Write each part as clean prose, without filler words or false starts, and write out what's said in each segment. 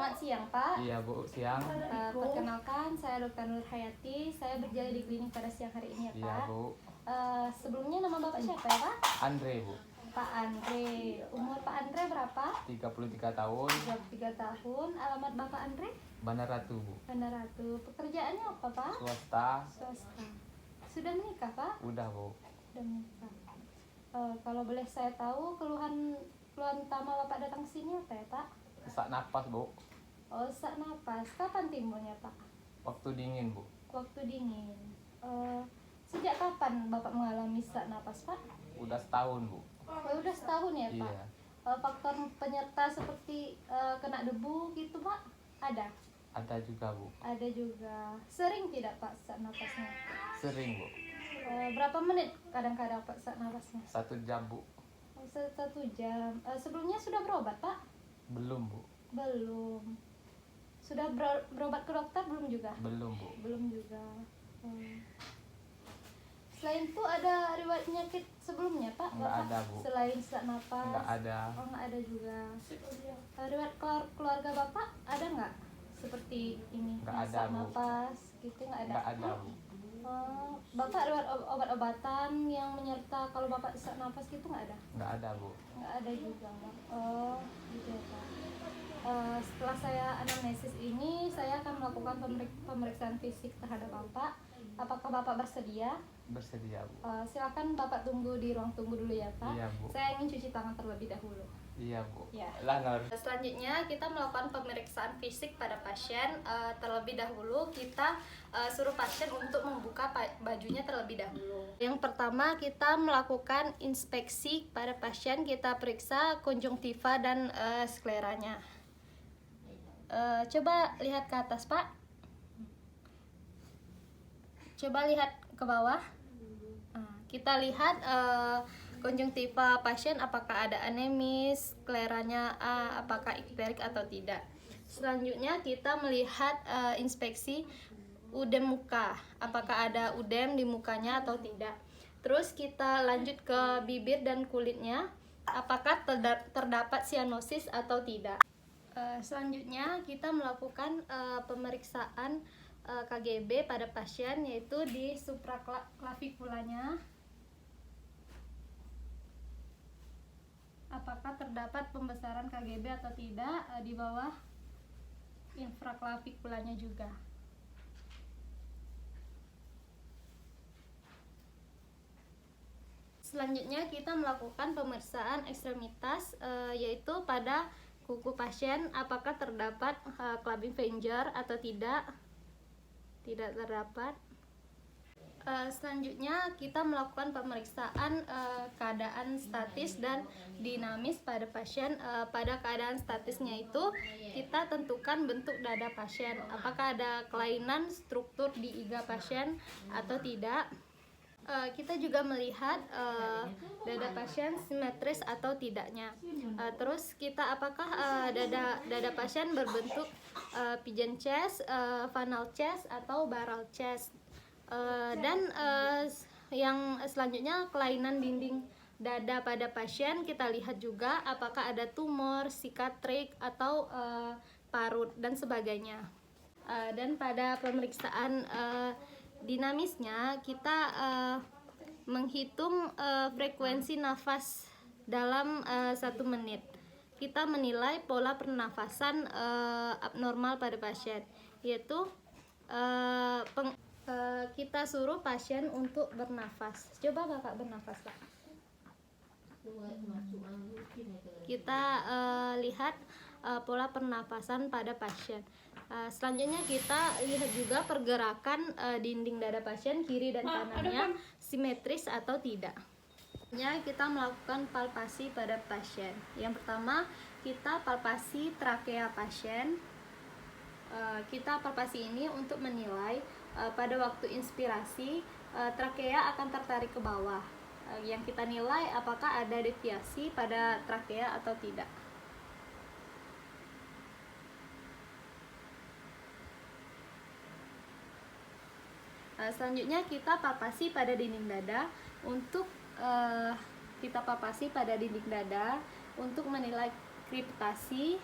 Selamat siang, Pak. Iya Bu, siang. Perkenalkan, saya Dr. Nur Hayati. Saya berjalan di klinik pada siang hari ini ya, Pak. Iya Bu. Sebelumnya nama Bapak siapa ya, Pak? Andre Bu, Pak Andre. Umur Pak Andre berapa? 33 tahun, 23 tahun. Alamat Bapak Andre? Bandar Ratu Bu. Bandar Ratu. Pekerjaannya apa, Pak? Swasta, Swasta. Sudah menikah, Pak? udah Bu. Sudah menikah. Kalau boleh saya tahu keluhan utama Bapak datang ke sini apa ya, Pak? Sesak napas Bu, Oh, sesak napas. Kapan timbulnya, Pak? waktu dingin Bu. Waktu dingin. Sejak kapan Bapak mengalami sesak napas, Pak? Udah setahun Bu. Oh, udah setahun ya, Pak? Iya, Faktor penyerta seperti kena debu gitu, Pak? Ada? ada juga Bu. Ada juga. Sering tidak, Pak, sesak napasnya? Sering Bu, Berapa menit kadang-kadang, Pak, sesak napasnya? 1 jam Bu. Oh, 1 jam. Sebelumnya sudah berobat, Pak? Belum Bu, Belum. Sudah berobat ke dokter belum juga? belum Bu. Belum juga. Selain itu ada riwayat penyakit sebelumnya, Pak? Nggak Bapak? ada, Bu. Selain sesak napas? Nggak ada. Oh, nggak ada juga. Riwayat keluarga Bapak ada nggak? Seperti ini, Nggak ada, sesak Bu. napas gitu nggak ada? Nggak ada Bu. Bapak riwayat obat-obatan yang menyerta kalau Bapak sesak napas gitu nggak ada? Nggak ada Bu. Nggak ada juga, Pak. Oh, gitu ya, Pak. Setelah saya anamnesis ini, saya akan melakukan pemeriksaan fisik terhadap Bapak. Apakah Bapak bersedia? Bersedia Bu. Silakan Bapak tunggu di ruang tunggu dulu ya, Pak. Iya, Bu. Saya ingin cuci tangan terlebih dahulu. Iya Bu. Ya. Langar. Selanjutnya kita melakukan pemeriksaan fisik pada pasien. Terlebih dahulu kita suruh pasien untuk membuka bajunya terlebih dahulu. Yang pertama kita melakukan inspeksi pada pasien. Kita periksa konjungtiva dan skleranya. Coba lihat ke atas, Pak. Coba lihat ke bawah. Kita lihat konjungtiva pasien apakah ada anemis, skleranya A, apakah ikterik atau tidak. Selanjutnya kita melihat inspeksi udem muka, apakah ada udem di mukanya atau tidak. Terus kita lanjut ke bibir dan kulitnya, apakah terdapat sianosis atau tidak. Selanjutnya kita melakukan pemeriksaan KGB pada pasien, yaitu di supraklavikulanya. Apakah terdapat pembesaran KGB atau tidak, di bawah infraklavikulanya juga. Selanjutnya kita melakukan pemeriksaan ekstremitas, yaitu pada kuku pasien, apakah terdapat Klabivenger atau tidak. Tidak terdapat. Selanjutnya kita melakukan pemeriksaan keadaan statis dan dinamis pada pasien. Pada keadaan statisnya itu kita tentukan bentuk dada pasien, apakah ada kelainan struktur di iga pasien atau tidak. Kita juga melihat dada pasien simetris atau tidaknya. Terus kita apakah dada pasien berbentuk pigeon chest, funnel chest atau barrel chest. Dan yang selanjutnya kelainan dinding dada pada pasien, kita lihat juga apakah ada tumor, sikatrik atau parut dan sebagainya. Dan pada pemeriksaan dinamisnya kita menghitung frekuensi nafas dalam 1 menit. Kita menilai pola pernafasan abnormal pada pasien, yaitu kita suruh pasien untuk bernafas. Coba Bapak bernafas, Pak. Kita lihat pola pernafasan pada pasien. Selanjutnya kita lihat juga pergerakan dinding dada pasien kiri dan kanannya simetris atau tidak. Kita melakukan palpasi pada pasien. Yang pertama kita palpasi trakea pasien. Kita palpasi ini untuk menilai pada waktu inspirasi trakea akan tertarik ke bawah. Yang kita nilai apakah ada deviasi pada trakea atau tidak. Selanjutnya kita palpasi pada dinding dada untuk kita palpasi pada dinding dada untuk menilai kriptasi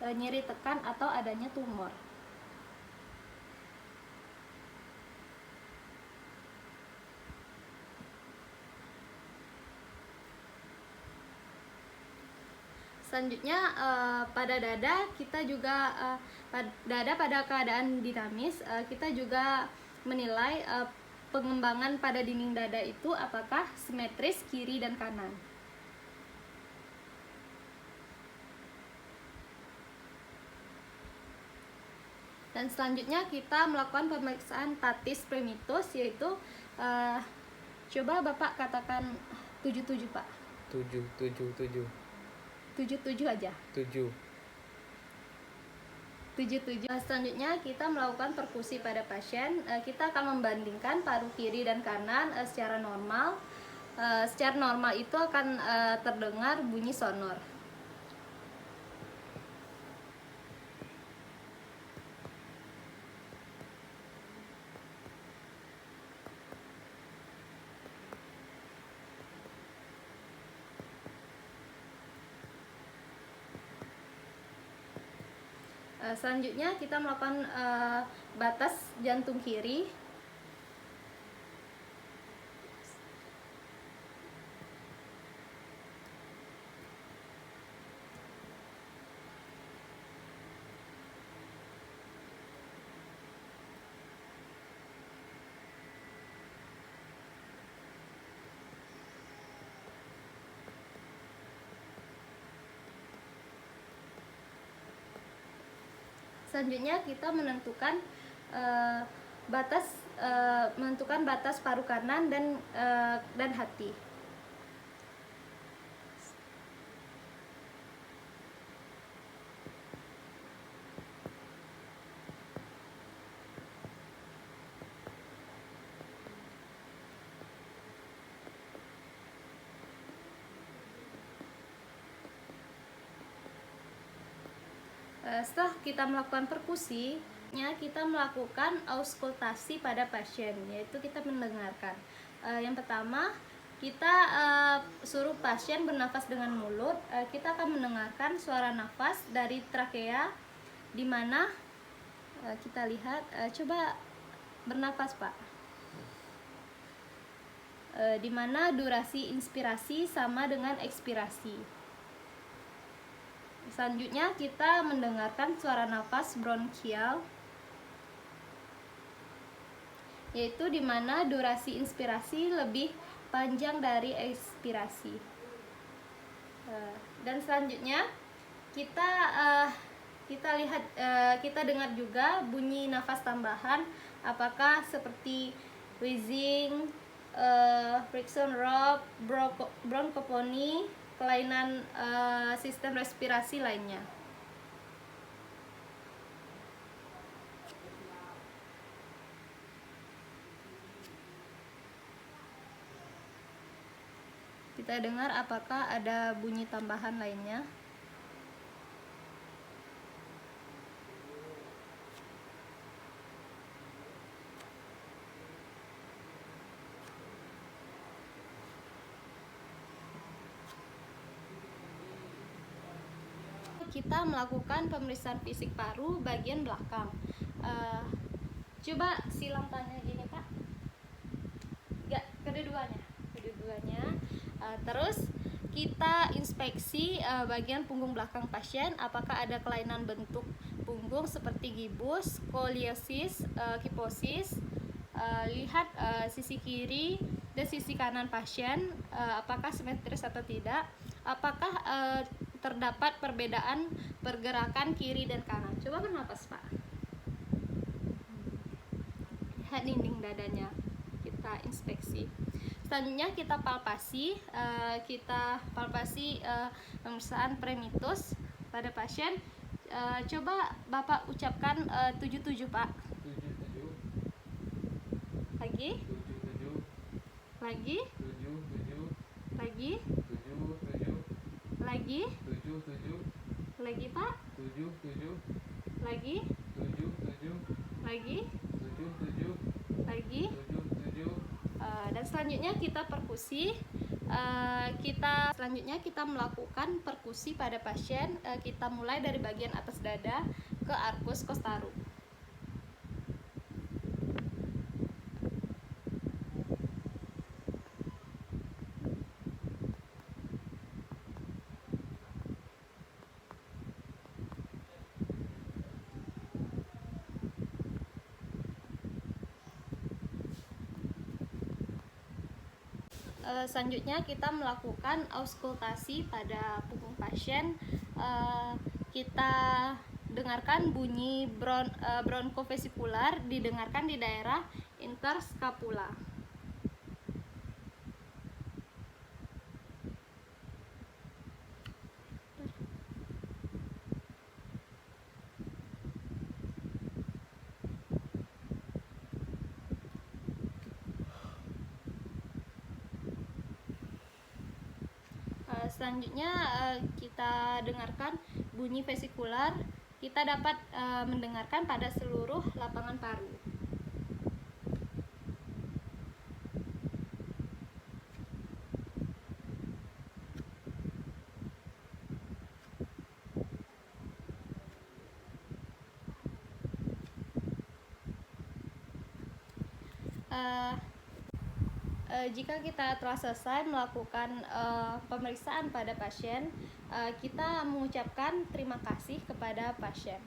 nyeri tekan atau adanya tumor. Selanjutnya pada dada kita juga dada pada keadaan dinamis, kita juga menilai pengembangan pada dinding dada itu apakah simetris kiri dan kanan. Dan selanjutnya kita melakukan pemeriksaan tatis primitus, yaitu coba Bapak katakan 77 Pak. 7 77 aja. 7. 77. Selanjutnya kita melakukan perkusi pada pasien. Kita akan membandingkan paru kiri dan kanan secara normal. Secara normal itu akan terdengar bunyi sonor. Selanjutnya kita melakukan batas jantung kiri. Selanjutnya kita menentukan batas paru kanan dan hati. Setelah kita melakukan perkusi, kita melakukan auskultasi pada pasien, yaitu kita mendengarkan. Yang pertama, kita suruh pasien bernafas dengan mulut. Kita akan mendengarkan suara nafas dari trakea, di mana kita lihat, coba bernafas Pak. Di mana durasi inspirasi sama dengan ekspirasi. Selanjutnya kita mendengarkan suara nafas bronkial, yaitu di mana durasi inspirasi lebih panjang dari ekspirasi. Dan selanjutnya kita dengar juga bunyi nafas tambahan, apakah seperti wheezing, friction rob, bronkoponi, kelainan sistem respirasi lainnya. Kita dengar apakah ada bunyi tambahan lainnya. Kita melakukan pemeriksaan fisik paru bagian belakang. Coba silang tanya gini Pak. Enggak, kedua-duanya. Terus kita inspeksi bagian punggung belakang pasien, apakah ada kelainan bentuk punggung seperti gibus, skoliosis, kiposis. Lihat sisi kiri dan sisi kanan pasien, apakah simetris atau tidak, apakah terdapat perbedaan pergerakan kiri dan kanan. Coba bernapas Pak. Lihat dinding dadanya, kita inspeksi. Selanjutnya kita palpasi pemeriksaan primitus pada pasien. Coba Bapak ucapkan 77 Pak. 7. Lagi. 7. Lagi. 7. Lagi. 7. Lagi. 7. Lagi Pak. 7. Lagi. 7. Lagi. 7. Lagi. 7. Dan selanjutnya kita perkusi. Selanjutnya kita melakukan perkusi pada pasien. Kita mulai dari bagian atas dada ke arcus costarum. Selanjutnya kita melakukan auskultasi pada punggung pasien. Kita dengarkan bunyi bronkovesikular, didengarkan di daerah interscapula. Selanjutnya kita dengarkan bunyi vesikular. Kita dapat mendengarkan pada seluruh lapangan paru. Jika kita telah selesai melakukan pemeriksaan pada pasien, kita mengucapkan terima kasih kepada pasien.